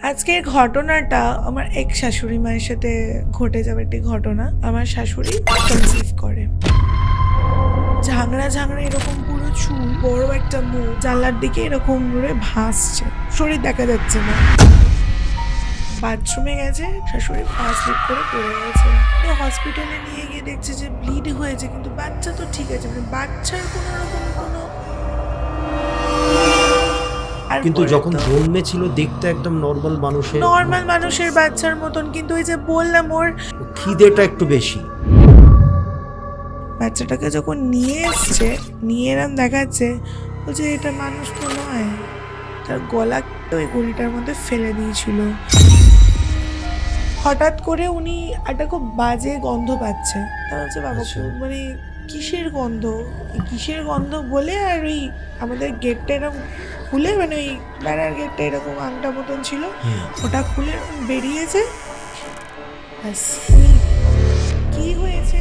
আজকের ঘটনাটা আমার এক শাশুড়ি মায়ের সাথে ঘটে যাবে একটি ঘটনা। আমার শাশুড়ি কনসিভ করে, ঝাংড়া ঝাংড়া এরকম পুরো চুল, বড় একটা মুখ, জানলার দিকে এরকম করে ভাসছে, শরীর দেখা যাচ্ছে না। বাথরুমে গেছে, শাশুড়ি পা স্লিপ করে পড়ে গেছে। হসপিটালে নিয়ে গিয়ে দেখছে যে ব্লিড হয়েছে, কিন্তু বাচ্চা তো ঠিক আছে, মানে বাচ্চার কোনো রকম কোনো। কিন্তু যখন জন্মেছিল দেখতে একদম নর্মাল মানুষের বাচ্চার মতন, কিন্তু ওই যে বললাম ওর খিদেটা একটু বেশি। বাচ্চাটাকে যখন নিয়ে এসছে, নিয়ে এরম দেখাচ্ছে, বলছে এটা মানুষ তো নয়। তার গলা ওই গড়িটার মধ্যে ফেলে দিয়েছিল। হঠাৎ করে উনি একটা খুব বাজে গন্ধ পাচ্ছে। তা বলছে বাবা মানে কিসের গন্ধ বলে, আর ওই আমাদের গেটটা এরকম খুলে, মানে ওই বেড়ার গেটটা এরকম আংটা মতন ছিল, ওটা খুলে বেরিয়েছে। কি হয়েছে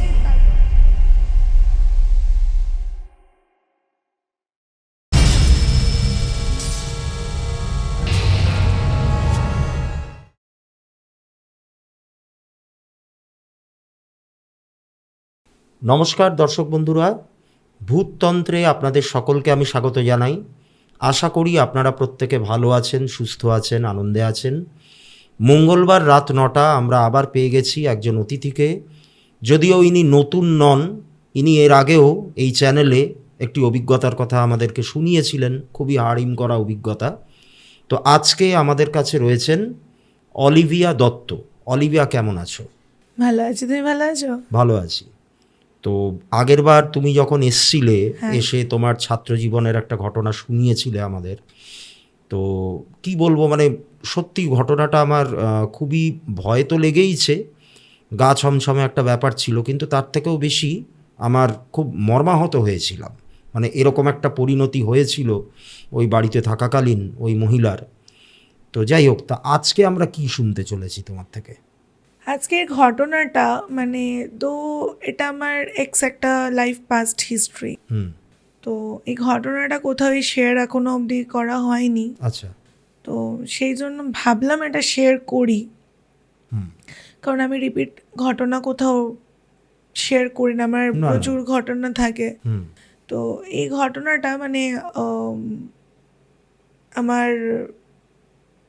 নমস্কার দর্শক বন্ধুরা, ভূততন্ত্রে আপনাদের সকলকে আমি স্বাগত জানাই। আশা করি আপনারা প্রত্যেকে ভালো আছেন, সুস্থ আছেন, আনন্দে আছেন। মঙ্গলবার রাত 9টা আমরা আবার পেয়ে গেছি একজন অতিথিকে। যদিও ইনি নতুন নন, ইনি এর আগেও এই চ্যানেলে একটি অভিজ্ঞতার কথা আমাদেরকে শুনিয়েছিলেন, খুবই হাড়িম করা অভিজ্ঞতা। তো আজকে আমাদের কাছে রয়েছেন অলিভিয়া দত্ত। অলিভিয়া, কেমন আছো? ভালো আছি, তুমি ভালো আছো? ভালো আছি। তো আগেরবার তুমি যখন এসছিলে, এসে তোমার ছাত্র জীবনের একটা ঘটনা শুনিয়েছিলে আমাদের। তো কি বলবো, মানে সত্যি ঘটনাটা আমার খুবই ভয় তো লেগেইছে, গা ছমছমে একটা ব্যাপার ছিল, কিন্তু তার থেকেও বেশি আমার খুব মর্মাহত হয়েছিলাম। মানে এরকম একটা পরিণতি হয়েছিল ওই বাড়িতে থাকাকালীন ওই মহিলার। তো যাই হোক, তা আজকে আমরা কি শুনতে চলেছি তোমার থেকে? আজকের ঘটনাটা মানে এটা আমার একটা লাইফ পাস্ট হিস্ট্রি। তো এই ঘটনাটা কোথাও শেয়ার এখনো অবধি করা হয়নি। আচ্ছা। তো সেই জন্য ভাবলাম এটা শেয়ার করি, কারণ আমি রিপিট ঘটনা কোথাও শেয়ার করি না, আমার প্রচুর ঘটনা থাকে। তো এই ঘটনাটা মানে আমার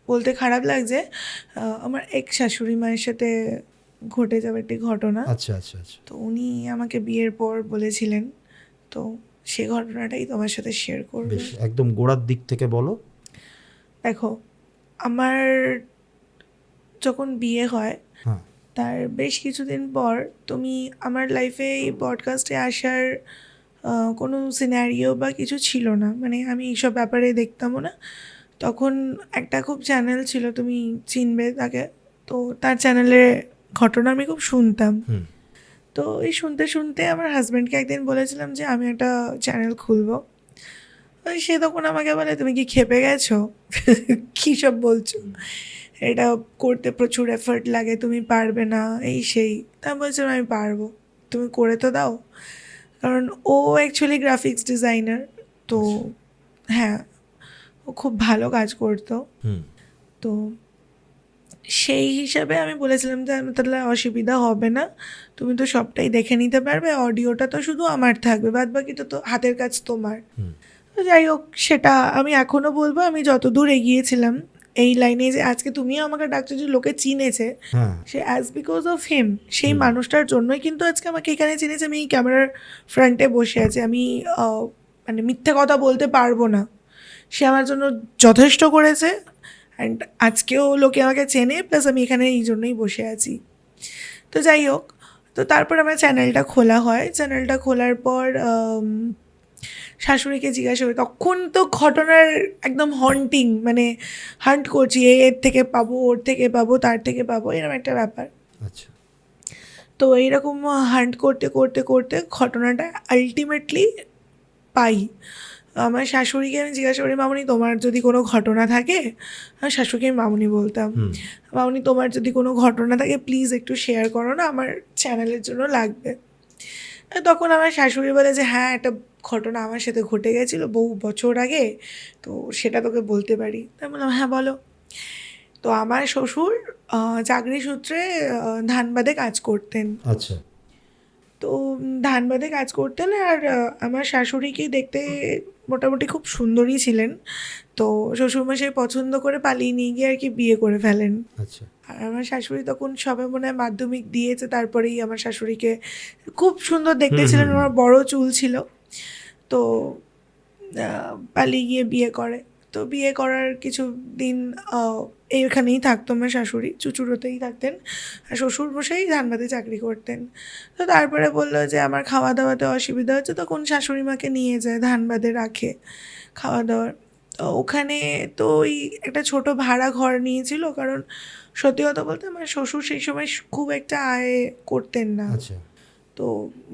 বলতে খারাপ লাগছে, আমার এক শাশুড়ি মায়ের সাথে ঘটে যাবে একটি ঘটনা। আচ্ছা আচ্ছা আচ্ছা। তো উনি আমাকে বিয়ের পর বলেছিলেন, তো সে ঘটনাটাই তোমার সাথে শেয়ার করব। বেশ, একদম গোড়ার দিক থেকে বলো। দেখো, আমার যখন বিয়ে হয় তার বেশ কিছুদিন পর তুমি আমার লাইফে এই পডকাস্টে আসার কোনো সিনারিও বা কিছু ছিল না, মানে আমি এইসব ব্যাপারে দেখতামও না। তখন একটা খুব চ্যানেল ছিল, তুমি চিনবে তাকে, তো তার চ্যানেলে ঘটনা আমি খুব শুনতাম। তো এই শুনতে শুনতে আমার হাজব্যান্ডকে একদিন বলেছিলাম যে আমি একটা চ্যানেল খুলবো। সে তখন আমাকে বলে তুমি কি খেপে গেছো, কী সব বলছো, এটা করতে প্রচুর এফার্ট লাগে, তুমি পারবে না, এই সেই। তা বলছিলাম আমি পারবো, তুমি করে তো দাও। কারণ ও অ্যাকচুয়ালি গ্রাফিক্স ডিজাইনার, তো হ্যাঁ, ও খুব ভালো কাজ করতো। তো সেই হিসাবে আমি বলেছিলাম যে আমি তাহলে অসুবিধা হবে না, তুমি তো সবটাই দেখে নিতে পারবে, অডিওটা তো শুধু আমার থাকবে, বাদ বাকিটা তো হাতের কাজ তোমার। যাই হোক, সেটা আমি এখনও বলবো, আমি যতদূর এগিয়েছিলাম এই লাইনে, যে আজকে তুমিও আমাকে ডাকছো, যে লোকে চিনেছে, সে অ্যাজ বিকজ অফ হিম, সেই মানুষটার জন্যই কিন্তু আজকে আমাকে এখানে চিনেছে। আমি এই ক্যামেরার ফ্রন্টে বসে আছি, আমি মানে মিথ্যে কথা বলতে পারবো না, সে আমার জন্য যথেষ্ট করেছে। অ্যান্ড আজকেও লোকে আমাকে চেনে, প্লাস আমি এখানে এই জন্যই বসে আছি। তো যাই হোক, তো তারপর আমার চ্যানেলটা খোলা হয়। চ্যানেলটা খোলার পর শাশুড়িকে জিজ্ঞাসা করি, তখন তো ঘটনার একদম হন্টিং, মানে হান্ট করছি, এর থেকে পাবো, ওর থেকে পাবো, তার থেকে পাবো, এরকম একটা ব্যাপার। আচ্ছা। তো এইরকম হান্ট করতে করতে করতে ঘটনাটা আলটিমেটলি পাই। আমার শাশুড়িকে আমি জিজ্ঞাসা করি, মামুনি তোমার যদি কোনো ঘটনা থাকে, আমার শাশুড়িকে আমি মামুনি বলতাম, মামুনি তোমার যদি কোনো ঘটনা থাকে প্লিজ একটু শেয়ার করো না, আমার চ্যানেলের জন্য লাগবে। তখন আমার শাশুড়ি বলে যে হ্যাঁ, একটা ঘটনা আমার সাথে ঘটে গেছিলো বহু বছর আগে, তো সেটা তোকে বলতে পারি। তাই বললাম হ্যাঁ বলো। তো আমার শ্বশুর চাকরি সূত্রে ধানবাদে কাজ করতেন। আচ্ছা। তো ধানবাদে কাজ করতেন, আর আমার শাশুড়িকে দেখতে মোটামুটি খুব সুন্দরী ছিলেন। তো শ্বশুরমশাই পছন্দ করে পালিয়ে নিয়ে গিয়ে আর কি বিয়ে করে ফেলেন। আচ্ছা। আর আমার শাশুড়ি তখন সবে মনে হয় মাধ্যমিক দিয়েছে, তারপরেই আমার শাশুড়িকে, খুব সুন্দর দেখতে ছিলেন, ওনার বড় চুল ছিল। তো পালিয়ে গিয়ে বিয়ে করে। তো বিয়ে করার কিছু দিন এইখানেই থাকতো আমার শাশুড়ি, চুচুড়োতেই থাকতেন, আর শ্বশুর মশাই ধানবাদে চাকরি করতেন। তো তারপরে বললো যে আমার খাওয়া দাওয়াতে অসুবিধা হচ্ছে, তখন শাশুড়ি মাকে নিয়ে যায় ধানবাদে, রাখে খাওয়া দাওয়ার। তো ওখানে তো ওই একটা ছোট ভাড়া ঘর নিয়েছিল, কারণ সত্যি কথা বলতে আমার শ্বশুর সেই সময় খুব একটা আয় করতেন না। আচ্ছা। তো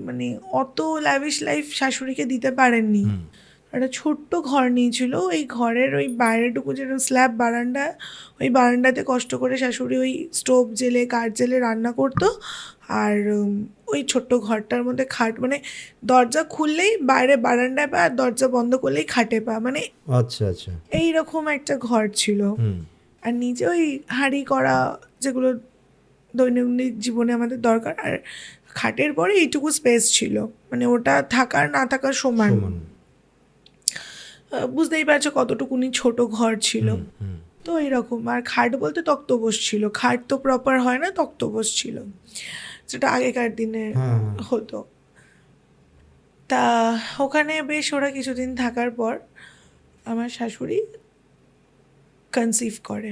মানে অত ল্যাভিশ লাইফ শাশুড়িকে দিতে পারেননি। একটা ছোট্ট ঘর নিয়েছিল, ওই ঘরের ওই বাইরেটুকু যেন স্ল্যাব বারান্দা, ওই বারান্দাতে কষ্ট করে শাশুড়ি ওই স্টোভ জেলে কাঠ জেলে রান্না করতো। আর ওই ছোট্ট ঘরটার মধ্যে খাট, মানে দরজা খুললেই বাইরে বারান্দায় পা, আর দরজা বন্ধ করলেই খাটে পা, মানে আচ্ছা। আচ্ছা। এইরকম একটা ঘর ছিল। আর নিচে ওই হাঁড়ি করা, যেগুলো দৈনন্দিন জীবনে আমাদের দরকার, আর খাটের পরে এইটুকু স্পেস ছিল, মানে ওটা থাকার না থাকার সমান। বুঝতেই পারছো কতটুকুনি ছোট ঘর ছিল। তো এইরকম, আর খাট বলতে তক্তপোষ ছিল, খাট তো প্রপার হয় না, তক্তপোষ ছিল, যেটা আগেকার দিনে হতো। তা ওখানে বেশ ওরা কিছুদিন থাকার পর আমার শাশুড়ি কনসিভ করে।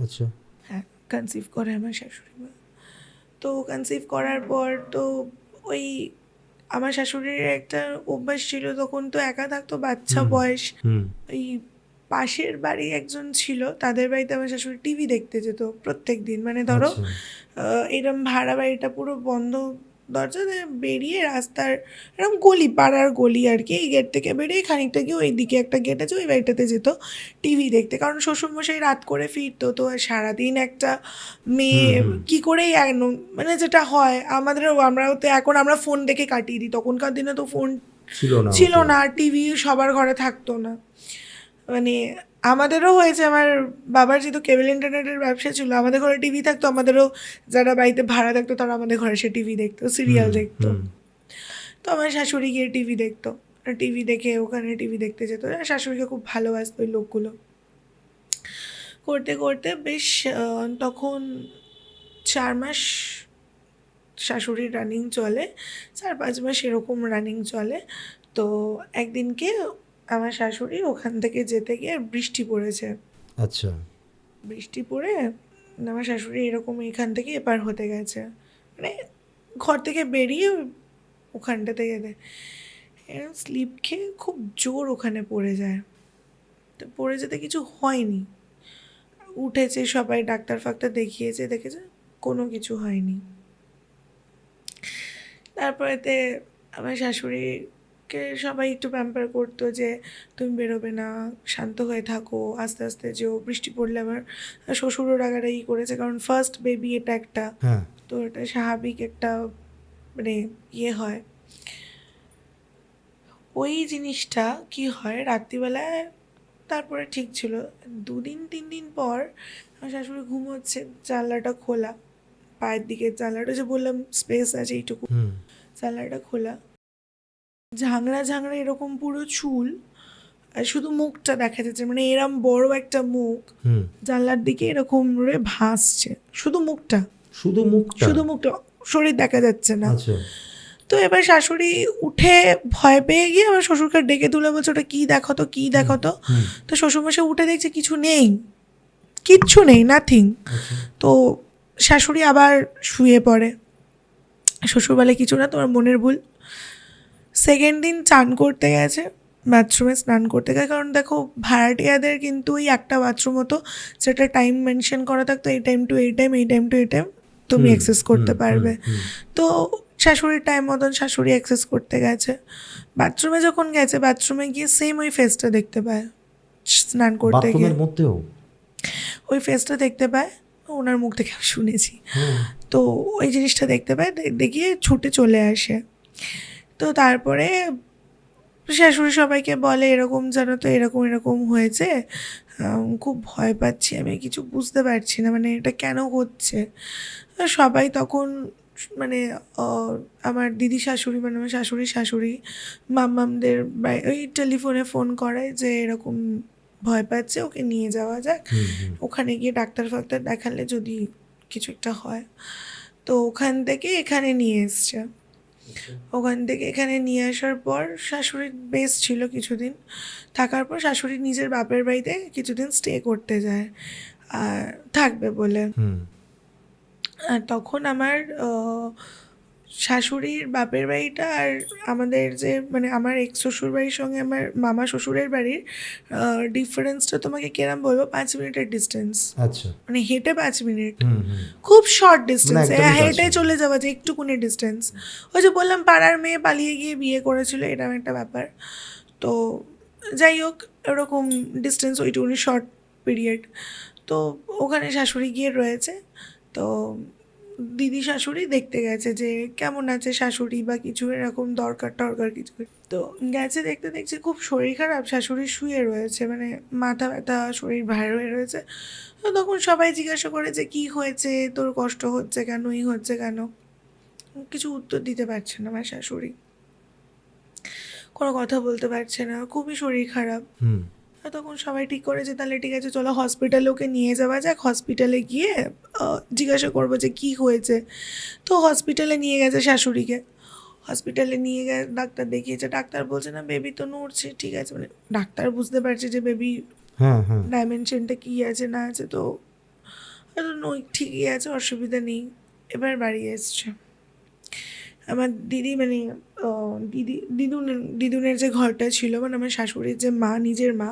আচ্ছা। হ্যাঁ, কনসিভ করে আমার শাশুড়ি মা। তো কনসিভ করার পর তো ওই আমার শাশুড়ির একটা অভ্যাস ছিল, তখন তো একা থাকতো, বাচ্চা বয়স। ওই পাশের বাড়ি একজন ছিল, তাদের বাড়িতে আমার শাশুড়ি টিভি দেখতে যেত প্রত্যেক দিন। মানে ধরো এরম ভাড়া বাড়িটা পুরো বন্ধ, দরজা দিয়ে বেরিয়ে রাস্তার এরকম গলি, পাড়ার গলি আর কি, এই গেট থেকে বেরিয়ে খানিকটা গিয়ে ওই দিকে একটা গেট আছে, ওই বাড়িটাতে যেত টিভি দেখতে, কারণ শ্বশুরমশাই রাত করে ফিরতো। তো সারাদিন একটা মেয়ে কী করেই মানে যেটা হয় আমরাও তো এখন আমরা ফোন দেখে কাটিয়ে দিই, তখনকার দিনে তো ফোন ছিল না, টিভি সবার ঘরে থাকতো না। মানে আমাদেরও হয়েছে, আমার বাবার যেহেতু কেবল ইন্টারনেটের ব্যবসা ছিল, আমাদের ঘরে টিভি থাকতো, আমাদেরও যারা বাড়িতে ভাড়া থাকতো তারা আমাদের ঘরে সে টিভি দেখতো, সিরিয়াল দেখতো। তো আমার শাশুড়ি গিয়ে টিভি দেখতো, টিভি দেখে ওখানে টিভি দেখতে যেত। শাশুড়িকে খুব ভালোবাসতো ওই লোকগুলো। করতে করতে বেশ তখন 4 মাস শাশুড়ির রানিং চলে, 4-5 মাস এরকম রানিং চলে। তো একদিনকে আমার শাশুড়ি ওখান থেকে যেতে গিয়ে বৃষ্টি পড়েছে। আচ্ছা। বৃষ্টি পড়ে আমার শাশুড়ি এরকম এখান থেকে এপার হতে গেছে, মানে ঘর থেকে বেরিয়ে ওখানটাতে গেলে এরকম স্লিপ খেয়ে খুব জোর ওখানে পড়ে যায়। তো পড়ে যেতে কিছু হয়নি, উঠেছে, সবাই ডাক্তার ফাক্তার দেখিয়েছে, দেখেছে কোনো কিছু হয়নি। তারপরেতে আমার শাশুড়িকে সবাই একটু প্যাম্পার করতো যে তুমি বেরোবে না, শান্ত হয়ে থাকো, আস্তে আস্তে যেও। বৃষ্টি পড়লে আমার শ্বশুরও রাগারাগি করেছে, কারণ ফার্স্ট বেবি এটা একটা, তো এটা স্বাভাবিক একটা মানে ইয়ে হয়। ওই জিনিসটা কি হয় রাত্রিবেলায়, তারপরে ঠিক ছিল। 2-3 দিন পর আমার শাশুড়ি ঘুমোচ্ছে, জানলাটা খোলা, পায়ের দিকে জানলাটা, যে বললাম স্পেস আছে এইটুকু, জানলাটা খোলা, ঝাংড়া ঝাংড়া এরকম পুরো চুল, আর শুধু মুখটা দেখা যাচ্ছে, মানে এরম বড় একটা মুখ জানলার দিকে এরকম ভাসছে, শুধু মুখটা, শুধু মুখটা, শরীর দেখা যাচ্ছে না। তো এবার শাশুড়ি উঠে ভয় পেয়ে গিয়ে আমার শ্বশুরকে ডেকে তুলে বলছে ওটা কী দেখো তো, কী দেখো তো। তো শ্বশুরমশাই উঠে দেখছে কিছু নেই, কিচ্ছু নেই, নাথিং। তো শাশুড়ি আবার শুয়ে পড়ে, শ্বশুর বলে কিছু না, তোমার মনের ভুল। সেকেন্ড দিন চান করতে গেছে, বাথরুমে স্নান করতে গেছে, কারণ দেখো ভাড়াটিয়াদের কিন্তু ওই একটা বাথরুম হতো, সেটা টাইম মেনশন করা থাকতো, এই টাইম টু এই টাইম, এই টাইম টু এই টাইম তুমি অ্যাক্সেস করতে পারবে। তো শাশুড়ির টাইম মতন শাশুড়ি অ্যাক্সেস করতে গেছে। বাথরুমে যখন গেছে, বাথরুমে গিয়ে সেম ওই ফেসটা দেখতে পায়, স্নান করতে গিয়ে ওই ফেসটা দেখতে পায়, ওনার মুখ থেকে আমি শুনেছি। তো ওই জিনিসটা দেখতে পায়, দেখিয়ে ছুটে চলে আসে। তো তারপরে শাশুড়ি সবাইকে বলে এরকম জানো তো, এরকম এরকম হয়েছে, খুব ভয় পাচ্ছি, আমি কিছু বুঝতে পারছি না মানে এটা কেন হচ্ছে। সবাই তখন মানে আমার দিদি শাশুড়ি মানে আমার শাশুড়ির শাশুড়ি মাম্মামদের ওই টেলিফোনে ফোন করায় যে এরকম ভয় পাচ্ছে, ওকে নিয়ে যাওয়া যাক, ওখানে গিয়ে ডাক্তার ফাক্তার দেখালে যদি কিছু একটা হয়। তো ওখান থেকে এখানে নিয়ে এসছে। ওখান থেকে এখানে নিয়ে আসার পর শাশুড়ির বেশ ছিল কিছুদিন, থাকার পর শাশুড়ি নিজের বাপের বাড়িতে কিছুদিন স্টে করতে যায় আর থাকবে বলে। আর তখন আমার শাশুড়ির বাপের বাড়িটা আর আমাদের যে মানে আমার এক্স শ্বশুর বাড়ির সঙ্গে আমার মামা শ্বশুরের বাড়ির ডিফারেন্সটা তোমাকে কিরম বলবো, 5 মিনিটের ডিস্টেন্স। আচ্ছা, মানে হেঁটে 5 মিনিট, খুব শর্ট ডিস্টেন্স, একদমই হেঁটে কাছে। চলে যাওয়া যে একটুকুনি ডিস্টেন্স। ওই যে বললাম পাড়ার মেয়ে পালিয়ে গিয়ে বিয়ে করেছিল, এরকম একটা ব্যাপার। তো যাই হোক, এরকম ডিস্টেন্স, ওইটুকুনি শর্ট পিরিয়ড। তো ওখানে শাশুড়ি গিয়ে রয়েছে। তো দিদি শাশুড়ি দেখতে গেছে যে কেমন আছে শাশুড়ি বা কিছু এরকম দরকার টরকার কিছু। তো গেছে, দেখতে দেখছে খুব শরীর খারাপ, শাশুড়ি শুয়ে রয়েছে, মানে মাথা ব্যথা, শরীর ভার হয়ে রয়েছে। তো তখন সবাই জিজ্ঞাসা করে যে কী হয়েছে, তোর কষ্ট হচ্ছে কেন, এই হচ্ছে কেন। কিছু উত্তর দিতে পারছে না আমার শাশুড়ি, কোনো কথা বলতে পারছে না, খুবই শরীর খারাপ। তখন সবাই ঠিক করেছে তাহলে ঠিক আছে চলো হসপিটালে ওকে নিয়ে যাওয়া যাক, হসপিটালে গিয়ে জিজ্ঞাসা করবো যে কী হয়েছে। তো হসপিটালে নিয়ে গেছে শাশুড়িকে, হসপিটালে নিয়ে গিয়ে ডাক্তার দেখিয়েছে, ডাক্তার বলছে না বেবি তো নড়ছে, ঠিক আছে, মানে ডাক্তার বুঝতে পারছে যে বেবি ডাইমেনশনটা কী আছে না আছে, তো ঠিকই আছে, অসুবিধা নেই। এবার বাড়ি এসছে আমার দিদি, মানে দিদুনের যে ঘরটা ছিল, মানে আমার শাশুড়ির যে মা, নিজের মা,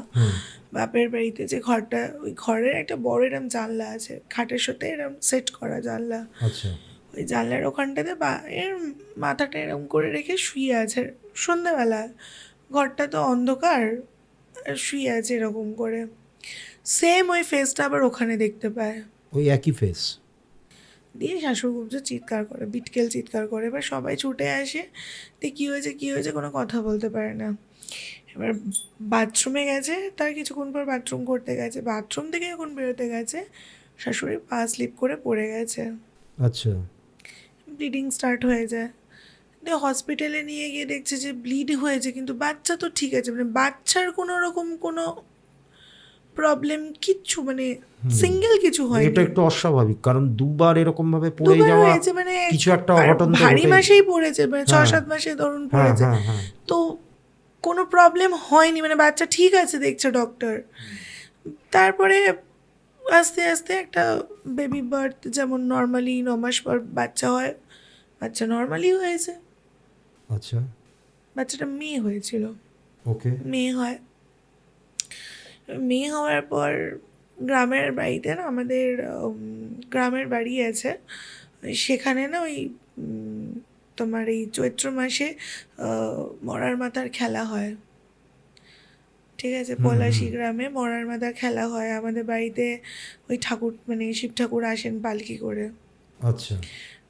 বাপের বাড়িতে যে ঘরটা, ওই ঘরের একটা বড় এরম জানলা আছে, খাটের সাথে এরম সেট করা জানলা। আচ্ছা, ওই জানলার ওখানটাতে এর মাথাটা এরম করে রেখে শুয়ে আছে সন্ধ্যাবেলা, ঘরটা তো অন্ধকার, শুয়ে আছে এরকম করে। সেম ওই ফেসটা আবার ওখানে দেখতে পায়, ওই একই ফেস। দিয়ে শাশুড়ি খুব জোর চিৎকার করে, বিটকেল চিৎকার করে। এবার সবাই ছুটে আসে, দিয়ে কী হয়েছে কী হয়েছে, কোনো কথা বলতে পারে না। এবার বাথরুমে গেছে, তার কিছুক্ষণ পর বাথরুম করতে গেছে, বাথরুম থেকে যখন বেরোতে গেছে শাশুড়ির পা স্লিপ করে পড়ে গেছে। আচ্ছা, ব্লিডিং স্টার্ট হয়ে যায়। দিয়ে হসপিটালে নিয়ে গিয়ে দেখছে যে ব্লিড হয়েছে, কিন্তু বাচ্চা তো ঠিক আছে, মানে বাচ্চার কোনো রকম কোনো প্রবলেম কিচ্ছু, মানে সিঙ্গেল কিছু হয়নি। এটা একটু অস্বাভাবিক, কারণ দুবার এরকম ভাবে পড়ে দুবার যাওয়া, হয়েছে, মানে কিছু একটা আর অঘটন তো ভারী ঘটেই। মাসেই পড়েছে, মানে হ্যাঁ, 6-7 মাসে ধরুন হ্যাঁ পড়েছে। হ্যাঁ হ্যাঁ, তো কোনো প্রবলেম হয়নি, মানে বাচ্চা ঠিক আছে দেখছে ডক্টর। তারপরে আস্তে আস্তে একটা বেবি বার্থ, যেমন নর্মালি 9 মাস পর বাচ্চা হয়, বাচ্চা নর্মালি হয়েছে। আচ্ছা, বাচ্চাটা মেয়ে হয়েছিল, ওকে, মেয়ে হয়। মেয়ে হওয়ার পর গ্রামের বাড়িতে না, আমাদের গ্রামের বাড়ি আছে, সেখানে না ওই তোমার এই চৈত্র মাসে মরার মাথার খেলা হয়, ঠিক আছে, পলাশি গ্রামে মরার মাথার খেলা হয়। আমাদের বাড়িতে ওই ঠাকুর, মানে শিব ঠাকুর আসেন পালকি করে, আচ্ছা,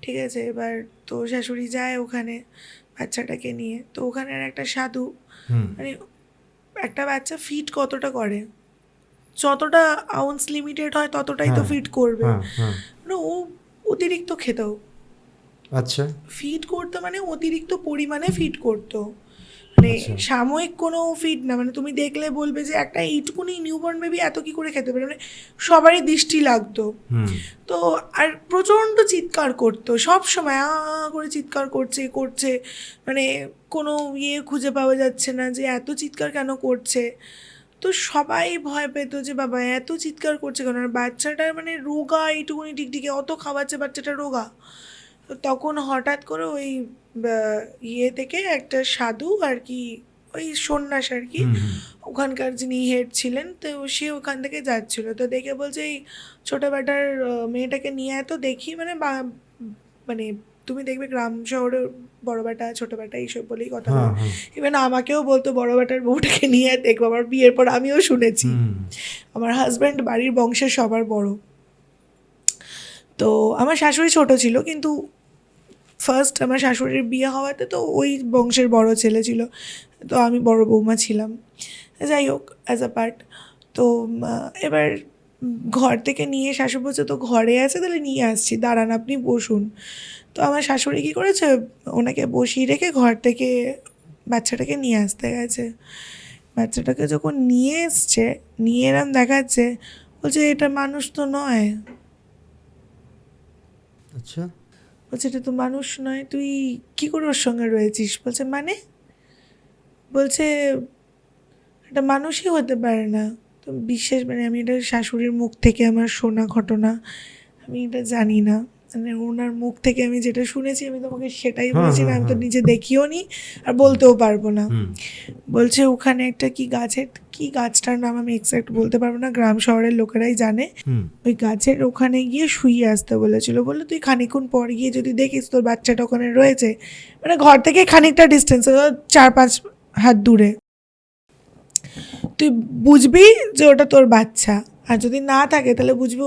ঠিক আছে। এবার তো শাশুড়ি যায় ওখানে বাচ্চাটাকে নিয়ে। তো ওখানের একটা সাধু, মানে একটা বাচ্চা ফিট কতটা করে, যতটা আউন্স লিমিটেড হয় ততটাই তো ফিট করবে, মানে ও অতিরিক্ত খেতেও, আচ্ছা, ফিট করতো মানে অতিরিক্ত পরিমাণে ফিট করতো, মানে সাময়িক কোনো ফিট না, মানে তুমি দেখলে বলবে যে একটা এইটুকুনি নিউবর্ন বেবি এত কি করে খেতে পারে, মানে সবারই দৃষ্টি লাগতো। তো আর প্রচণ্ড চিৎকার করতো, সব সময় করে চিৎকার করছে, মানে কোনো খুঁজে পাওয়া যাচ্ছে না যে এত চিৎকার কেন করছে। তো সবাই ভয় পেত যে বাবা এত চিৎকার করছে কেন, আর বাচ্চাটার মানে রোগা, এইটুকুনি টিকটিকে অত খাওয়াচ্ছে বাচ্চাটা রোগা। তো তখন হঠাৎ করে ওই থেকে একটা সাধু আর কি, ওই সন্ন্যাস আর কি, ওখানকার যিনি হেড ছিলেন, তো সে ওখান থেকে যাচ্ছিলো। তো দেখে বলছে এই ছোটো বেটার মেয়েটাকে নিয়ে এত দেখি, মানে মানে তুমি দেখবে গ্রাম শহরে বড় বেটা ছোটো বেটা এইসব বলেই কথা বলে। ইভেন আমাকেও বলতো বড় বেটার বউটাকে নিয়ে দেখবো। আমার বিয়ের পর আমিও শুনেছি, আমার হাজব্যান্ড বাড়ির বংশের সবার বড়। তো আমার শাশুড়ি ছোট ছিল, কিন্তু ফার্স্ট আমার শাশুড়ির বিয়ে হওয়াতে তো ওই বংশের বড় ছেলে ছিল, তো আমি বড় বৌমা ছিলাম। যাই হোক, অ্যাজ আ পার্ট। তো এবার ঘর থেকে নিয়ে শাশুড়ি বলছে তো ঘরে আছে, তাহলে নিয়ে আসছি, দাঁড়ান আপনি বসুন। তো আমার শাশুড়ি কী করেছে, ওনাকে বসিয়ে রেখে ঘর থেকে বাচ্চাটাকে নিয়ে আসতে গেছে। বাচ্চাটাকে যখন নিয়ে এসছে, নিয়ে এরম দেখাচ্ছে, বলছে এটা মানুষ তো নয়। আচ্ছা, বলছে এটা তো মানুষ নয়, তুই কী করে ওর সঙ্গে রয়েছিস? বলছে মানে? বলছে এটা মানুষই হতে পারে না। তো বিশ্বাস, মানে আমি এটা শাশুড়ির মুখ থেকে আমার শোনা ঘটনা, আমি এটা জানি না, মানে ওনার মুখ থেকে আমি যেটা শুনেছি আমি তোমাকে সেটাই বলেছি, না আমি তো নিজে দেখিও নি আর বলতেও পারবো না। বলছে ওখানে একটা কি গাছটার নাম আমি এক্সাক্ট বলতে পারবো না, গ্রাম শহরের লোকেরাই জানে। ওই গাছের ওখানে গিয়ে শুয়ে আসতে বলেছিল। বললো তুই খানিকক্ষণ পর গিয়ে যদি দেখিস তোর বাচ্চাটা ওখানে রয়েছে, মানে ঘর থেকে খানিকটা ডিস্টেন্স, 4-5 হাত দূরে, তুই বুঝবি যে ওটা তোর বাচ্চা, আর যদি না থাকে তাহলে বুঝবো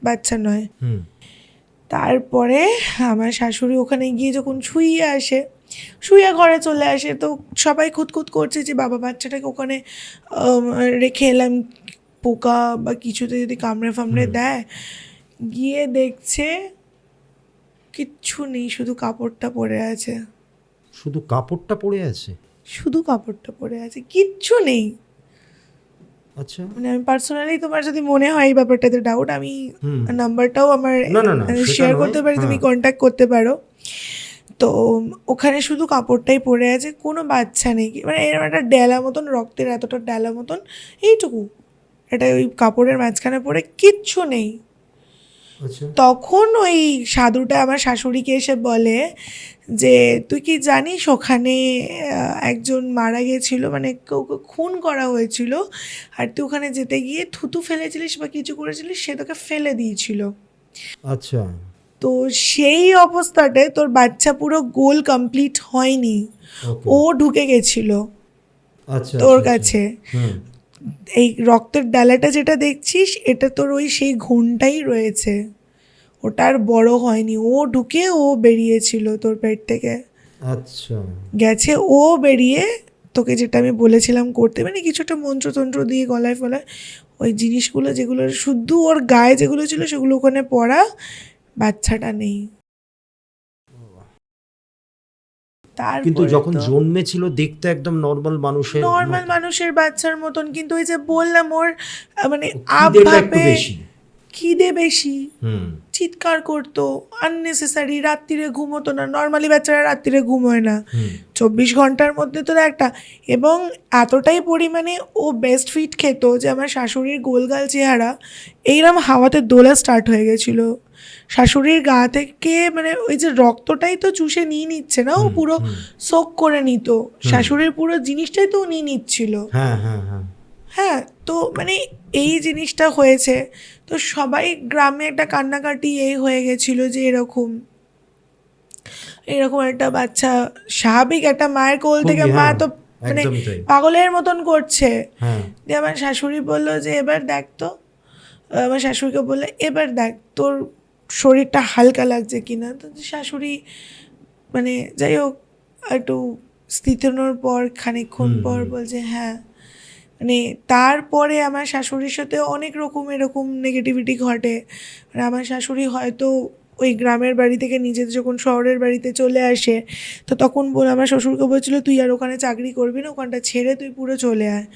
বাচ্চা নয়। তারপরে আমার শাশুড়ি ওখানে গিয়ে যখন শুয়ে ঘরে চলে আসে, তো সবাই খুঁতখুত করছে যে বাবা বাচ্চাটাকে ওখানে রেখে এলাম, পোকা বা কিছুতে যদি কামড়ে ফামড়ে দেয়। গিয়ে দেখছে কিচ্ছু নেই, শুধু কাপড়টা পরে আছে। শুধু কাপড়টা পড়ে আছে? শুধু কাপড়টা পরে আছে, কিচ্ছু নেই। আচ্ছা, মানে আমি পার্সোনালি, তোমার যদি মনে হয় এই ব্যাপারটাতে ডাউট, আমি নাম্বারটাও আমার শেয়ার করতে পারি, তুমি কন্ট্যাক্ট করতে পারো। তো ওখানে শুধু কাপড়টাই পরে আছে, কোনো বাচ্চা নেই, মানে এরকম একটা ডেলা মতন, রক্তের এতটা ডেলা মতন, এইটুকু এটা ওই কাপড়ের মাঝখানে পরে, কিচ্ছু নেই। তখন ওই সাধুটা আমার শাশুড়িকে এসে বলে যে তুই কি জানিস ওখানে একজন মারা গেছিলো, মানে ওকে খুন করা হয়েছিল, আর তুই ওখানে যেতে গিয়ে থুতু ফেলেছিলিস বা কিছু করেছিলিস, সে তোকে ফেলে দিয়েছিল। আচ্ছা, তো সেই অবস্থাতে তোর বাচ্চা পুরো গোল কমপ্লিট হয়নি, ও ঢুকে গেছিল তোর কাছে। এই রক্তের ডালাটা যেটা দেখছিস, এটা তোর ওই সেই ঘুণটাই রয়েছে, ওটা আর বড় হয়নি, ও ঢুকে ও বেরিয়েছিল তোর পেট থেকে। আচ্ছা, গেছে ও বেরিয়ে তোকে যেটা আমি বলেছিলাম করতে, মানে কিছুটা মন্ত্রতন্ত্র দিয়ে গলায় ফলায় ওই জিনিসগুলো যেগুলো শুদ্ধ ওর গায়ে যেগুলো ছিল সেগুলো ওখানে পড়া, বাচ্চাটা নেই। কিন্তু যখন জন্মেছিল দেখতে একদম নর্মাল মানুষের বাচ্চার মতন, কিন্তু ওই যে বললাম ওর মানে আবভাবে খিদে বেশি, চিৎকার করতো আননেসেসারি, রাত্রিরে ঘুমোতো না। নর্মালি বাচ্চারা রাত্রিরে ঘুমোয় না, 24 ঘন্টার মধ্যে তো একটা। এবং এতটাই পরিমাণে ও বেস্ট ফিট খেত যে আমার শাশুড়ির গোলগাল চেহারা এইরকম হাওয়াতে দোলা স্টার্ট হয়ে গেছিলো। শাশুড়ির গা থেকে মানে ওই যে রক্তটাই তো চুষে নিয়ে নিচ্ছে না, ও পুরো সোক করে নিত, শাশুড়ির পুরো জিনিসটাই তো নিয়ে নিচ্ছিল। হ্যাঁ, তো মানে এই জিনিসটা হয়েছে, তো সবাই গ্রামে একটা কান্নাকাটি হয়ে গেছিলো যে এরকম একটা বাচ্চা, স্বাভাবিক একটা মায়ের কোল থেকে মা তো মানে পাগলের মতন করছে। দিয়ে আমার শাশুড়ি বললো যে এবার দেখ তো, আমার শাশুড়িকে বললে এবার দেখ তোর শরীরটা হালকা লাগছে কিনা। তো শাশুড়ি মানে যাই হোক একটু স্থিতনোর পর খানিকক্ষণ পর বলছে হ্যাঁ। মানে তারপরে আমার শাশুড়ির সাথে অনেক রকম এরকম নেগেটিভিটি ঘটে। মানে আমার শাশুড়ি হয়তো ওই গ্রামের বাড়ি থেকে নিজেদের যখন শহরের বাড়িতে চলে আসে, তো তখন আমার শ্বশুরকে বলছিল তুই আর ওখানে চাকরি করবি না, ওখানটা ছেড়ে তুই পুরো চলে আয়।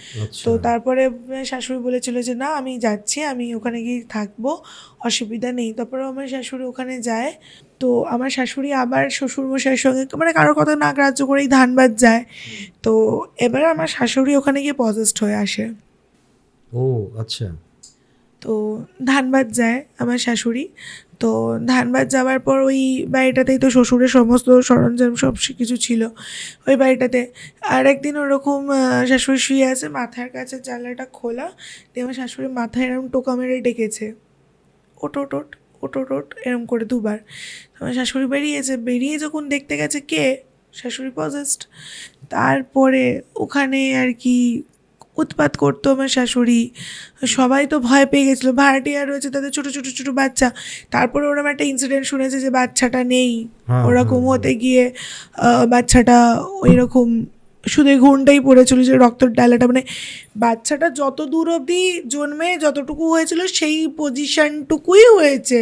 তো তারপরে শাশুড়ি বলেছিল যে না আমি যাচ্ছি, আমি ওখানে গিয়ে থাকবো, অসুবিধা নেই। তারপরে আমার শাশুড়ি ওখানে যায়। তো আমার শাশুড়ি আবার শ্বশুরমশাইয়ের সঙ্গে মানে কারোর কথা না গ্রাহ্য করেই ধানবাদ যায়। তো এবার আমার শাশুড়ি ওখানে গিয়ে পজেসড হয়ে আসে। ও আচ্ছা। তো ধানবাদ যায় আমার শাশুড়ি। তো ধানবাদ যাওয়ার পর ওই বাড়িটাতেই তো শ্বশুরের সমস্ত সরঞ্জাম সব কিছু ছিল ওই বাড়িটাতে। আর একদিন ওরকম শাশুড়ি শুয়ে আছে, মাথার কাছে জানলাটা খোলা, দিয়ে আমার শাশুড়ি মাথায় এরকম টোকা মেরে ডেকেছে, ওট ওট ওট ওট ওট ওট এরম করে দুবার। আমার শাশুড়ি বেরিয়ে যখন দেখতে গেছে কে, শাশুড়ি পজেসড। তারপরে ওখানে আর কি উৎপাত করতো আমার শাশুড়ি, সবাই তো ভয় পেয়ে গেছিলো, ভাড়াটিয়া রয়েছে তাদের ছোটো ছোটো ছোটো বাচ্চা। তারপরে ওরকম একটা ইনসিডেন্ট শুনেছে যে বাচ্চাটা নেই, ওরকম হতে গিয়ে বাচ্চাটা ওই রকম শুধু এই ঘুমটাই পড়েছিল যে রক্তের ডালাটা, মানে বাচ্চাটা যত দূর অবধি জন্মে যতটুকু হয়েছিল সেই পজিশনটুকুই হয়েছে,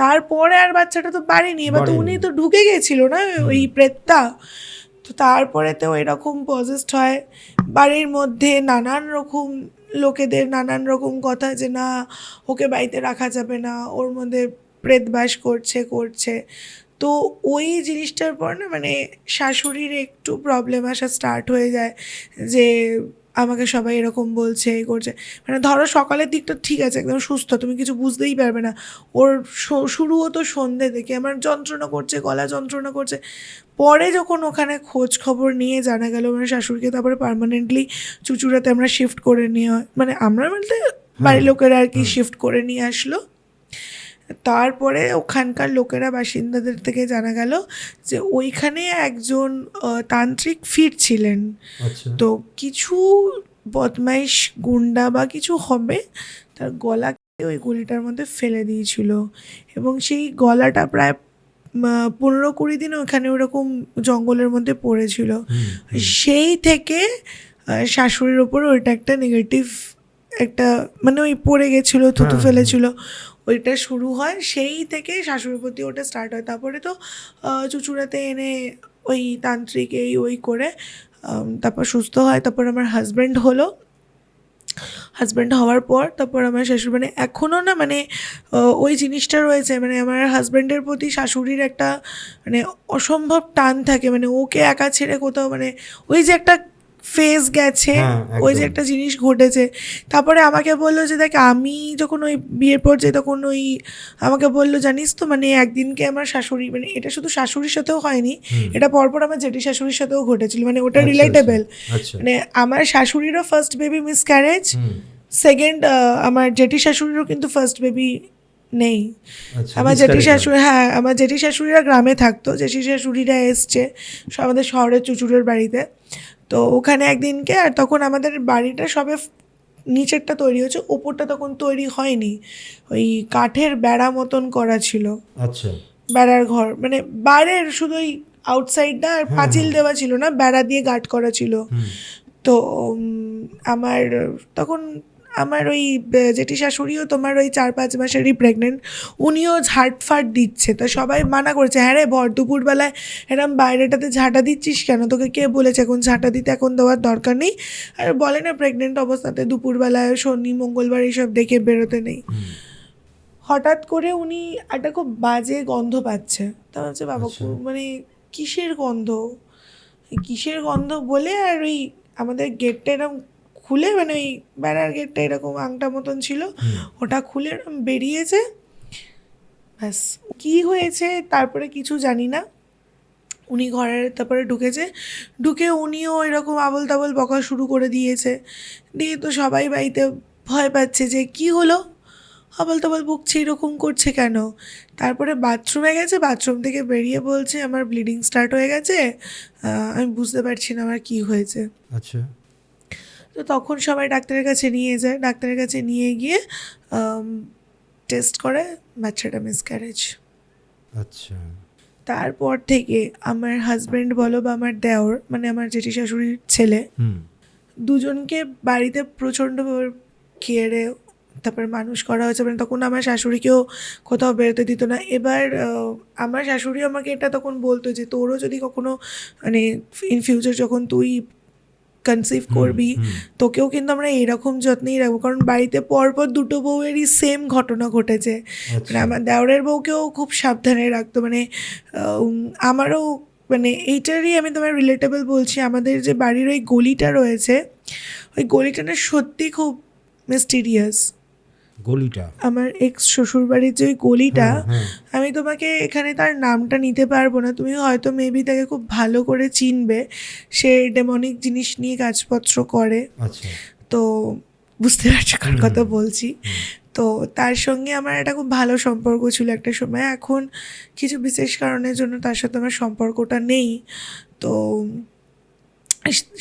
তারপরে আর বাচ্চাটা তো বাড়েনি। এবার তো উনি তো ঢুকে গেছিল না ওই প্রেতটা, তো তারপরে তো এরকম পজেসড হয়। বাড়ির মধ্যে নানান রকম লোকেদের নানান রকম কথা যে না ওকে বাড়িতে রাখা যাবে না, ওর মধ্যে প্রেত বাস করছে। তো ওই জিনিসটার পর না মানে শাশুড়ির একটু প্রবলেম আসা স্টার্ট হয়ে যায়, যে আমাকে সবাই এরকম বলছে এই করছে। মানে ধরো সকালের দিকটা ঠিক আছে, একদম সুস্থ, তুমি কিছু বুঝতেই পারবে না। ওর শুরু হতো সন্ধ্যে থেকে, আমার যন্ত্রণা করছে, গলা যন্ত্রণা করছে। পরে যখন ওখানে খোঁজ খবর নিয়ে জানা গেল মানে শাশুড়িকে তারপরে পার্মানেন্টলি চুচুড়াতে আমরা শিফট করে নিয়ে হয়, মানে আমরা বলতে বাড়ির লোকেরা আর কি শিফট করে নিয়ে আসলো। তারপরে ওখানকার লোকেরা বাসিন্দাদের থেকে জানা গেল যে ওইখানে একজন তান্ত্রিক ফিরছিলেন, তো কিছু বদমাইশ গুন্ডা বা কিছু হবে তার গলাকে ওই গলিটার মধ্যে ফেলে দিয়েছিল, এবং সেই গলাটা প্রায় 15-20 দিন ওখানে ওরকম জঙ্গলের মধ্যে পড়েছিল। সেই থেকে শাশুড়ির ওপর ওইটা একটা নেগেটিভ একটা মানে ওই পড়ে গেছিলো, থুতু ফেলেছিল, ওইটা শুরু হয়। সেই থেকে শাশুড়ির প্রতি ওটা স্টার্ট হয়। তারপরে তো চুচুড়াতে এনে ওই তান্ত্রিক এই ওই করে তারপর সুস্থ হয়। তারপর আমার হাজব্যান্ড হওয়ার পর তারপর আমার শাশুড়ি মানে এখনও না মানে ওই জিনিসটা রয়েছে, মানে আমার হাজব্যান্ডের প্রতি শাশুড়ির একটা মানে অসম্ভব টান থাকে, মানে ওকে একা ছেড়ে কোথাও মানে ওই যে একটা ফেজ গেছে, ওই যে একটা জিনিস ঘটেছে। তারপরে আমাকে বললো যে দেখ আমি যখন ওই বিয়ের পর যাই তখন ওই আমাকে বললো জানিস তো মানে একদিনকে আমার শাশুড়ি, মানে এটা শুধু শাশুড়ির সাথেও হয়নি, এটা পরপর আমার জেঠি শাশুড়ির সাথেও ঘটেছিল, মানে ওটা রিলেটেবল। মানে আমার শাশুড়িরও ফার্স্ট বেবি মিসক্যারেজ, সেকেন্ড আমার জেঠি শাশুড়িরও কিন্তু ফার্স্ট বেবি নেই। আমার জেঠি শাশুড়ি, হ্যাঁ আমার জেঠি শাশুড়িরা গ্রামে থাকতো, জেঠি শাশুড়িরা এসছে আমাদের শহরের চুচুড়ের বাড়িতে। তো ওখানে একদিনকে, আর তখন আমাদের বাড়িটা সবে নিচেরটা তৈরি হয়েছে, ওপরটা তখন তৈরি হয়নি, ওই কাঠের বেড়া মতন করা ছিল। আচ্ছা, বেড়ার ঘর মানে বাইরের শুধু ওই আউটসাইডটা, আর পাঁচিল দেওয়া ছিল না, বেড়া দিয়ে গার্ড করা ছিল। তো আমার তখন আমার ওই জেঠি শাশুড়িও তোমার ওই 4-5 মাসেরই প্রেগনেন্ট, উনিও ঝাঁটফাট দিচ্ছে। তো সবাই মানা করেছে, হ্যাঁ রে ভর দুপুরবেলায় এরম বাইরেটাতে ঝাঁটা দিচ্ছিস কেন, তোকে কে বলেছে এখন ঝাঁটা দিতে, এখন দেওয়ার দরকার নেই। আর বলে না প্রেগনেন্ট অবস্থাতে দুপুরবেলায় শনি মঙ্গলবার এইসব দেখে বেরোতে নেই। হঠাৎ করে উনি একটা খুব বাজে গন্ধ পাচ্ছে, তা হচ্ছে বাবা মানে কিসের গন্ধ বলে, আর ওই আমাদের গেটটা এরকম খুলে, মানে ওই বেড়ার গেটটা এরকম আংটা মতন ছিল, ওটা খুলে এরকম বেরিয়েছে। ব্যাস কী হয়েছে তারপরে কিছু জানি না। উনি ঘরের তারপরে ঢুকে উনিও এরকম আবল তাবল বকা শুরু করে দিয়েছে। দিয়ে তো সবাই বাড়িতে ভয় পাচ্ছে যে কি হলো, আবল তাবল বকছে, এরকম করছে কেন। তারপরে বাথরুমে গেছে, বাথরুম থেকে বেরিয়ে বলছে আমার ব্লিডিং স্টার্ট হয়ে গেছে, আমি বুঝতে পারছি না আমার কি হয়েছে। আচ্ছা, তো তখন সবাই ডাক্তারের কাছে নিয়ে যায়, ডাক্তারের কাছে নিয়ে গিয়ে টেস্ট করে বাচ্চাটা মিসক্যারেজ। আচ্ছা, তারপর থেকে আমার হাজব্যান্ড বলো বা আমার দেওর মানে আমার জেঠি শাশুড়ির ছেলে, দুজনকে বাড়িতে প্রচণ্ড খেয়ে তারপরে মানুষ করা হয়েছে। মানে তখন আমার শাশুড়িকেও কোথাও বেরোতে দিত না। এবার আমার শাশুড়ি আমাকে এটা তখন বলতো যে তোরও যদি কখনো মানে ইন ফিউচার যখন তুই কনসিভ করবি তোকেও কিন্তু আমরা এরকম যত্নেই রাখবো, কারণ বাড়িতে পরপর দুটো বউয়েরই সেম ঘটনা ঘটেছে। মানে আমার দেওরের বউকেও খুব সাবধানে রাখতো, মানে আমারও মানে এইটারই আমি তোমার রিলেটেবল বলছি। আমাদের যে বাড়ির ওই গলিটা রয়েছে, ওই গলিটা না সত্যি খুব মিস্টিরিয়াস। গলিটা আমার এক্স শ্বশুরবাড়ির যে ওই গলিটা, আমি তোমাকে এখানে তার নামটা নিতে পারবো না, তুমি হয়তো মেবি তাকে খুব ভালো করে চিনবে, সে ডেমনিক জিনিস নিয়ে কাজপত্র করে। তো বুঝতে পারছো কার কথা বলছি। তো তার সঙ্গে আমার একটা খুব ভালো সম্পর্ক ছিল একটা সময়, এখন কিছু বিশেষ কারণের জন্য তার সাথে আমার সম্পর্কটা নেই। তো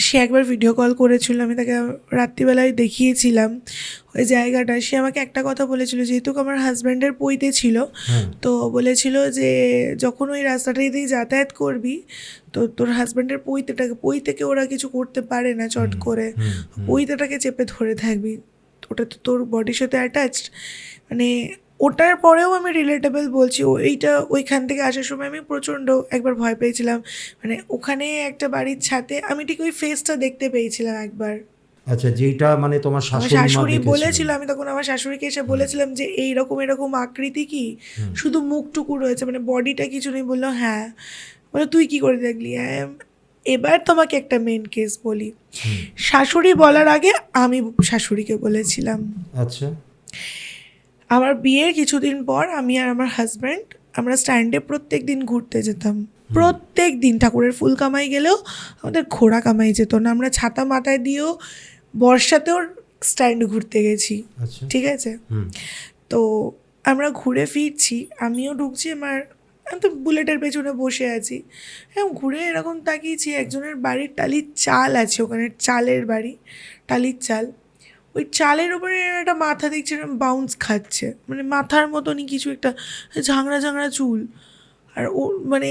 সে একবার ভিডিও কল করেছিল, আমি তাকে রাত্রিবেলায় দেখিয়েছিলাম ওই জায়গাটা। সে আমাকে একটা কথা বলেছিল, যেহেতু আমার হাজব্যান্ডের পৈতে ছিল, তো বলেছিল যে যখন ওই রাস্তাটা দিয়ে যাতায়াত করবি তো তোর হাজব্যান্ডের পৈতেকে ওরা কিছু করতে পারে না চট করে, পৈতেটাকে চেপে ধরে থাকবি, ওটা তো তোর বডির সাথে অ্যাটাচড। মানে ওটার পরেও আমি রিলেটেবল বলছি, এইটা ওইখান থেকে আসার সময় আমি প্রচণ্ড একবার ভয় পেয়েছিলাম। মানে ওখানে একটা বাড়ির ছাদে আমি ঠিক ওই ফেসটা দেখতে পেয়েছিলাম একবার। আচ্ছা, যেটা মানে তোমার আমার শাশুড়ি শাশুড়ি বলেছিল, আমি তখন আমার শাশুড়িকে এসে বলেছিলাম যে এইরকম এরকম আকৃতি কি, শুধু মুখটুকু রয়েছে, মানে বডিটা কিছু নেই। বললো হ্যাঁ। বলে তুই কি করে দেখলি? এবার তোমাকে একটা মেন কেস বলি। শাশুড়ি বলার আগে আমি শাশুড়িকে বলেছিলাম। আচ্ছা। আমার বিয়ের কিছুদিন পর আমি আর আমার হাজব্যান্ড আমরা স্ট্যান্ডে প্রত্যেক দিন ঘুরতে যেতাম। প্রত্যেক দিন ঠাকুরের ফুল কামাই গেলেও আমাদের ঘোড়া কামাই যেত না। আমরা ছাতা মাথায় দিয়েও বর্ষাতেও স্ট্যান্ড ঘুরতে গেছি, ঠিক আছে? তো আমরা ঘুরে ফিরছি, আমিও ঢুকছি, আমি তো বুলেটের পেছনে বসে আছি, হ্যাঁ, ঘুরে এরকম তাকিয়েছি, একজনের বাড়ির টালির চাল আছে, ওখানে চালের বাড়ি, টালির চাল, ওই চালের উপরে একটা মাথা দেখছি বাউন্স খাচ্ছে, মানে মাথার মতনই কিছু একটা, ঝাংড়া ঝাংড়া চুল, আর ও মানে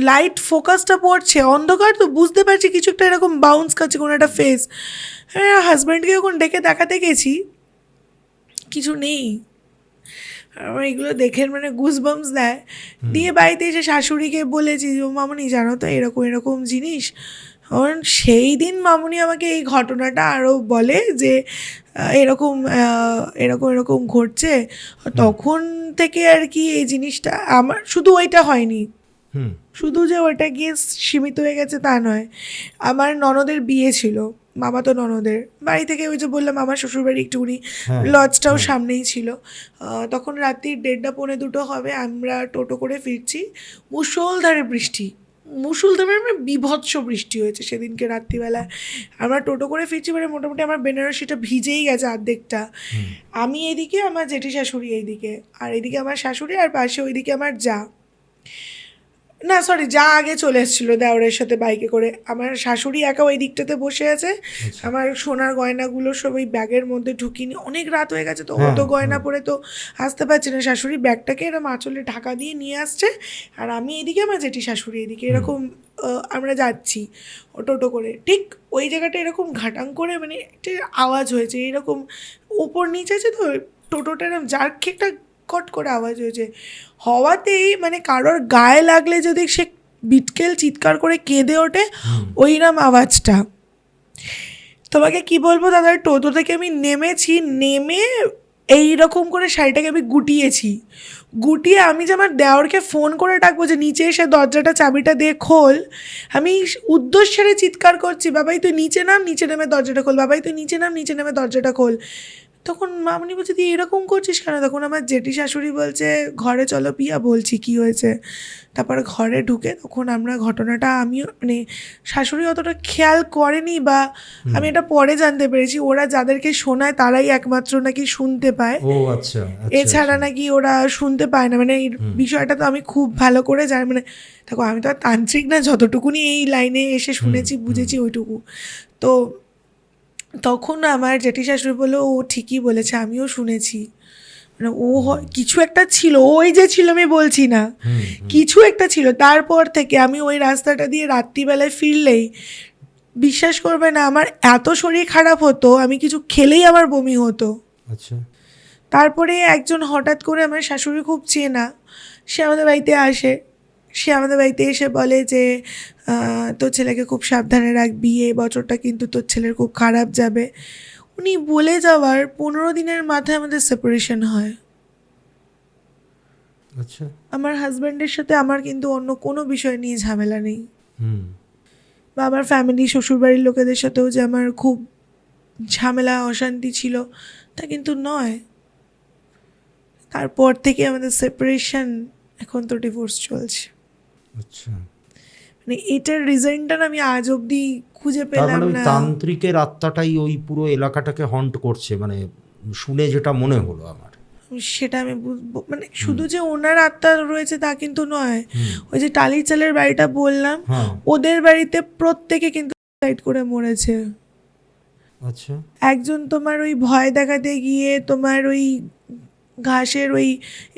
লাইট ফোকাসটা পড়ছে, অন্ধকার তো বুঝতে পারছি কিছু একটা এরকম বাউন্স খাচ্ছে, কোনো একটা ফেস। হ্যাঁ, হাজব্যান্ডকে যখন ডেকে দেখাতে গেছি কিছু নেই। আমার এগুলো দেখে মানে গুজবাম্পস দেয়। দিয়ে বাড়িতে এসে শাশুড়িকে বলেছি যে মামনি জানো তো এরকম এরকম জিনিস। কারণ সেই দিন মামনি আমাকে এই ঘটনাটা আরও বলে যে এরকম এরকম এরকম ঘটছে। তখন থেকে আর কি এই জিনিসটা আমার শুধু ওইটা হয়নি, শুধু যে ওইটা গিয়ে সীমিত হয়ে গেছে তা নয়। আমার ননদের বিয়ে ছিল, মামা তো ননদের বাড়ি থেকে, ওই যে বললাম আমার শ্বশুরবাড়ি একটুখানি লজটাও সামনেই ছিল। তখন রাত্রি 1:30 পৌনে 2 হবে, আমরা টোটো করে ফিরছি, মুষলধারে বৃষ্টি, মুষলধারে মানে বিভৎস বৃষ্টি হয়েছে সেদিনকে রাত্রিবেলা। আমরা টোটো করে ফিরছি, মানে মোটামুটি আমার বেনারসিটা ভিজেই গেছে অর্ধেকটা। আমি এইদিকে, আমার জেঠি শাশুড়ি এইদিকে, আর এইদিকে আমার শাশুড়ি, আর পাশে ওইদিকে আমার যা, না সরি যা আগে চলে এসেছিলো দেওরের সাথে বাইকে করে। আমার শাশুড়ি একা ওই দিকটাতে বসে আছে, আমার সোনার গয়নাগুলো সব ওই ব্যাগের মধ্যে ঢুকিনি, অনেক রাত হয়ে গেছে তো অত গয়না পরে তো আসতে পারছি না। শাশুড়ি ব্যাগটাকে এরকম আঁচলে ঢাকা দিয়ে নিয়ে আসছে, আর আমি এদিকে, আমার জেঠি শাশুড়ি এদিকে, এরকম আমরা যাচ্ছি টোটো করে। ঠিক ওই জায়গাটা এরকম ঘাটাং করে মানে একটা আওয়াজ হয়েছে, এরকম ওপর নিচে আছে তো টোটোটা এরকম জার্ক একটা কট করে আওয়াজ হয়েছে, হওয়াতেই মানে কারোর গায়ে লাগলে যদি সে বিটকেল চিৎকার করে কেঁদে ওঠে ওইরকম আওয়াজটা। তোমাকে কি বলবো দাদা, টোটো থেকে আমি নেমেছি, নেমে এইরকম করে শাড়িটাকে আমি গুটিয়ে আমি যে আমার দেওরকে ফোন করে ডাকবো যে নিচে এসে দরজাটা চাবিটা দিয়ে খোল, আমি উদ্দেশ্যে চিৎকার করছি, বাবাই তুই নিচে নাম, নিচে নেমে দরজাটা খোল, বাবাই তুই নিচে নাম, নিচে নেমে দরজাটা খোল। তখন মামনি বলছে তুই এরকম করছিস কেন? তখন আমার জেঠি শাশুড়ি বলছে ঘরে চলো পিয়া, বলছি কি হয়েছে। তারপরে ঘরে ঢুকে তখন আমরা ঘটনাটা, আমিও মানে শাশুড়ি অতটা খেয়াল করেনি, বা আমি এটা পরে জানতে পেরেছি, ওরা যাদেরকে শোনায় তারাই একমাত্র নাকি শুনতে পায়, এছাড়া নাকি ওরা শুনতে পায় না। মানে এই বিষয়টা তো আমি খুব ভালো করে জানি, মানে দেখো আমি তো আর তান্ত্রিক না, যতটুকুনি এই লাইনে এসে শুনেছি বুঝেছি ওইটুকু। তো তখন আমার জেঠি শাশুড়ি বললো ও ঠিকই বলেছে, আমিও শুনেছি, মানে ও কিছু একটা ছিল, ওই যে ছিল আমি বলছি না, কিছু একটা ছিল। তারপর থেকে আমি ওই রাস্তাটা দিয়ে রাত্রিবেলায় ফিরলেই বিশ্বাস করবে না, আমার এত শরীর খারাপ হতো, আমি কিছু খেলেই আমার বমি হতো। আচ্ছা। তারপরে একজন হঠাৎ করে, আমার শাশুড়ি খুব চেনা, সে আমাদের বাড়িতে আসে, সে আমাদের বাড়িতে এসে বলে যে তোর ছেলেকে খুব সাবধানে রাখবি, এই বছরটা কিন্তু তোর ছেলের খুব খারাপ যাবে। উনি বলে যাওয়ার 15 দিনের মাথায় আমাদের সেপারেশন হয়। আচ্ছা। আমার হাজব্যান্ডের সাথে আমার কিন্তু অন্য কোনো বিষয় নিয়ে ঝামেলা নেই, বা আমার ফ্যামিলি শ্বশুরবাড়ির লোকেদের সাথেও যে আমার খুব ঝামেলা অশান্তি ছিল তা কিন্তু নয়। তারপর থেকে আমাদের সেপারেশন, এখন তো ডিভোর্স চলছে। আচ্ছা। মানে এটার রিজনটা আমি আজ অবধি খুঁজে পেলাম না। তান্ত্রিকের আত্মাটাই ওই পুরো এলাকাটাকে হন্ট করছে, মানে শুনে যেটা মনে হলো আমার, সেটা আমি বুঝবো। মানে শুধু যে ওনার আত্মা রয়েছে তা কিন্তু নয়, ওই যে টালির চালের বাড়িটা বললাম, ওদের বাড়িতে প্রত্যেকে কিন্তু সাইড করে মরেছে, আচ্ছা একজন তোমার ওই ভয় দেখাতে গিয়ে তোমার ওই ঘাসের ওই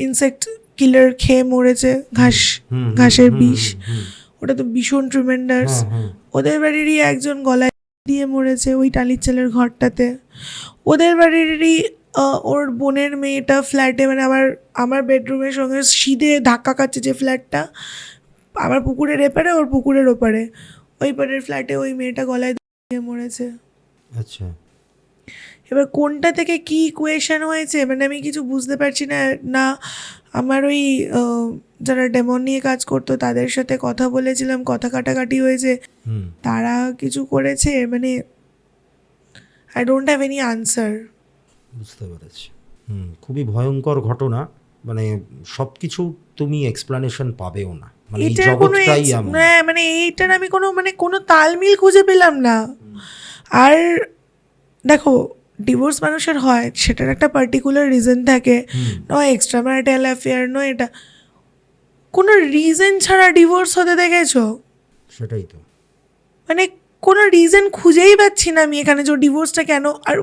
ইনসেক্ট কিলার খেয়ে মরেছে, ঘাসের বিষ, ওটা তো ভীষণ ট্রিমেন্ডাস। ওদের বাড়িরই একজন গলায় দিয়ে মরেছে ওই টালির চালের ঘরটাতে। ওদের বাড়িরই ওর বোনের মেয়েটা ফ্ল্যাটে, মানে আমার বেডরুমের সঙ্গে সিধে ধাক্কা খাচ্ছে যে ফ্ল্যাটটা, আমার পুকুরের এপারে ওর পুকুরের ওপারে, ওই পারের ফ্ল্যাটে ওই মেয়েটা গলায় দিয়ে মরেছে। আচ্ছা এবার কোনটা থেকে কি কোয়েশন হয়েছে মানে আমি কিছু বুঝতে পারছি না। না আমার ওই যারা ডেমন নিয়ে কাজ করতো তাদের সাথে কথা বলেছিলাম, কথা কাটাকাটি হয়েছে, তারা কিছু করেছে, মানে I don't have any answer. বুঝতে পেরেছি। খুবই ভয়ঙ্কর ঘটনা, মানে সব কিছু তুমি এক্সপ্লানেশন পাবেও না, মানে এই এটার কোনো জগৎটাই এমন। মানে এইটার আমি কোনো তালমিল খুঁজে পেলাম না। আর দেখো ডিভোর্স মানুষের হয় সেটার একটা পার্টিকুলার রিজন থাকে, নয় এক্সট্রা ম্যারিটাল অ্যাফেয়ার, নয় এটা কোনো রিজন ছাড়া ডিভোর্স হতে দেখেছো? সেটাই তো, মানে কোনো রিজন খুঁজেই পাচ্ছি না আমি এখানে যে ডিভোর্সটা কেন। আর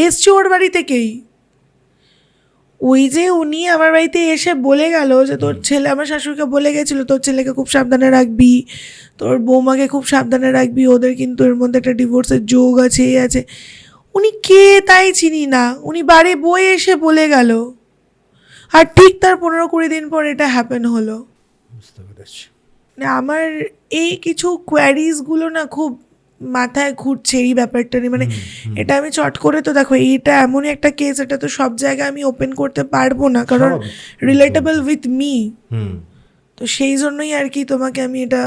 এসছে ওর বাড়ি থেকেই, ওই যে উনি আমার বাড়িতে এসে বলে গেল যে তোর ছেলে, আমার শাশুড়িকে বলে গেছিলো তোর ছেলেকে খুব সাবধানে রাখবি, তোর বৌমাকে খুব সাবধানে রাখবি, ওদের কিন্তু এর মধ্যে একটা ডিভোর্সের যোগ আছে, এই আছে। উনি কে তাই চিনি না, উনি বাড়ি বয়ে এসে বলে গেল, আর ঠিক তার 15-20 দিন পর এটা হ্যাপেন হলো। বুঝতে পেরেছি। মানে আমার এই কিছু কোয়ারিজগুলো না খুব মাথায় ঘুরছে এই ব্যাপারটা নিয়ে। মানে এটা আমি চট করে তো দেখো এইটা এমনই একটা কেস, এটা তো সব জায়গায় আমি ওপেন করতে পারবো না, কারণ রিলেটেবল উইথ মি। তো সেই জন্যই আর কি তোমাকে আমি এটা,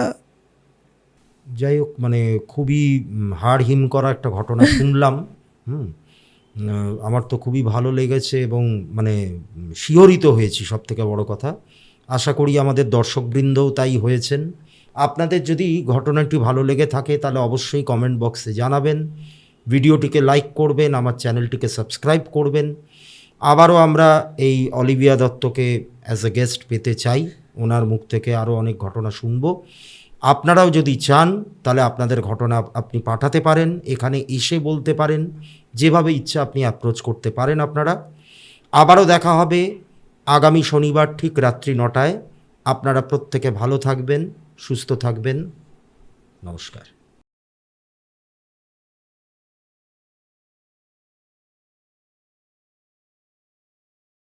যাই হোক, মানে খুবই হাড় হিম করা একটা ঘটনা শুনলাম। আমার তো খুবই ভালো লেগেছে এবং মানে শিহরিত হয়েছি, সব থেকে বড় কথা। আশা করি আমাদের দর্শকবৃন্দও তাই হয়েছেন। আপনাদের যদি ঘটনাটি ভালো লেগে থাকে তাহলে অবশ্যই কমেন্ট বক্সে জানাবেন, ভিডিওটিকে লাইক করবেন, আমার চ্যানেলটিকে সাবস্ক্রাইব করবেন। আবারও আমরা এই অলিভিয়া দত্তকে অ্যাজ এ গেস্ট পেতে চাই, ওনার মুখ থেকে আরও অনেক ঘটনা শুনব। আপনারাও যদি চান তাহলে আপনাদের ঘটনা আপনি পাঠাতে পারেন, এখানে এসে বলতে পারেন, যেভাবে ইচ্ছা আপনি অ্যাপ্রোচ করতে পারেন আপনারা। আবারও দেখা হবে আগামী শনিবার ঠিক রাত্রি 9টায়। আপনারা প্রত্যেকে ভালো থাকবেন, সুস্থ থাকবেন। নমস্কার।